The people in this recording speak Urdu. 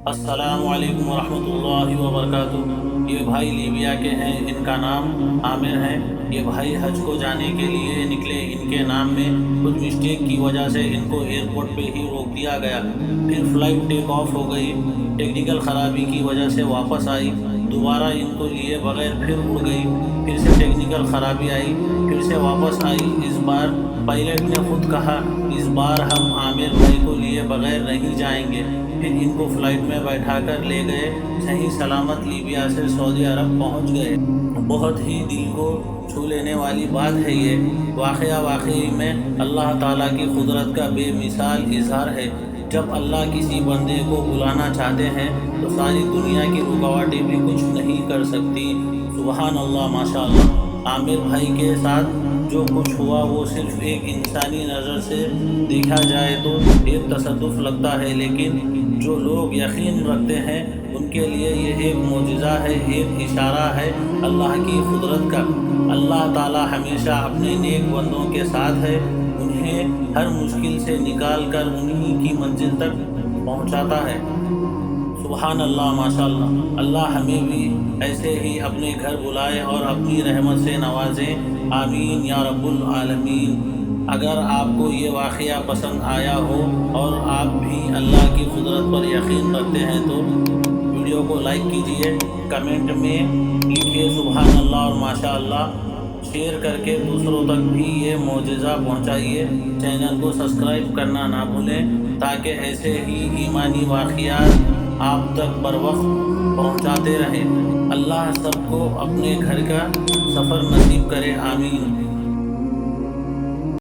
السلام علیکم ورحمۃ اللہ وبرکاتہ۔ یہ بھائی لیبیا کے ہیں، ان کا نام عامر ہے۔ یہ بھائی حج کو جانے کے لیے نکلے، ان کے نام میں کچھ مسٹیک کی وجہ سے ان کو ایئرپورٹ پہ ہی روک دیا گیا۔ پھر فلائٹ ٹیک آف ہو گئی، ٹیکنیکل خرابی کی وجہ سے واپس آئی، دوبارہ ان کو لیے بغیر پھر اڑ گئی، پھر سے ٹیکنیکل خرابی آئی، پھر سے واپس آئی۔ اس بار پائلٹ نے خود کہا اس بار ہم عامر بھائی کو لیے بغیر نہیں جائیں گے۔ پھر ان کو فلائٹ میں بیٹھا کر لے گئے، صحیح سلامت لیبیا سے سعودی عرب پہنچ گئے۔ بہت ہی دل کو چھو لینے والی بات ہے یہ واقعہ، واقعی میں اللہ تعالیٰ کی قدرت کا بے مثال اظہار ہے۔ جب اللہ کسی بندے کو بلانا چاہتے ہیں تو ساری دنیا کی رکاوٹیں بھی کچھ نہیں کر سکتی۔ سبحان اللہ، ماشاء اللہ۔ عامر بھائی کے ساتھ جو کچھ ہوا وہ صرف ایک انسانی نظر سے دیکھا جائے تو ایک تصادف لگتا ہے، لیکن جو لوگ یقین رکھتے ہیں ان کے لیے یہ ایک معجزہ ہے، ایک اشارہ ہے اللہ کی قدرت کا۔ اللہ تعالیٰ ہمیشہ اپنے نیک بندوں کے ساتھ ہے، انہیں ہر مشکل سے نکال کر انہی کی منزل تک پہنچاتا ہے۔ سبحان اللہ، ماشاء اللہ۔ اللہ ہمیں بھی ایسے ہی اپنے گھر بلائے اور اپنی رحمت سے نوازیں، آمین یا رب العالمین۔ اگر آپ کو یہ واقعہ پسند آیا ہو اور آپ بھی اللہ کی قدرت پر یقین رکھتے ہیں تو ویڈیو کو لائک کیجئے، کمنٹ میں لکھیے سبحان اللہ اور ماشاء اللہ، شیئر کر کے دوسروں تک بھی یہ معجزہ پہنچائیے۔ چینل کو سبسکرائب کرنا نہ بھولیں تاکہ ایسے ہی ایمانی واقعات آپ تک بر وقت پہنچاتے رہیں۔ اللہ سب کو اپنے گھر کا سفر نصیب کرے، آمین۔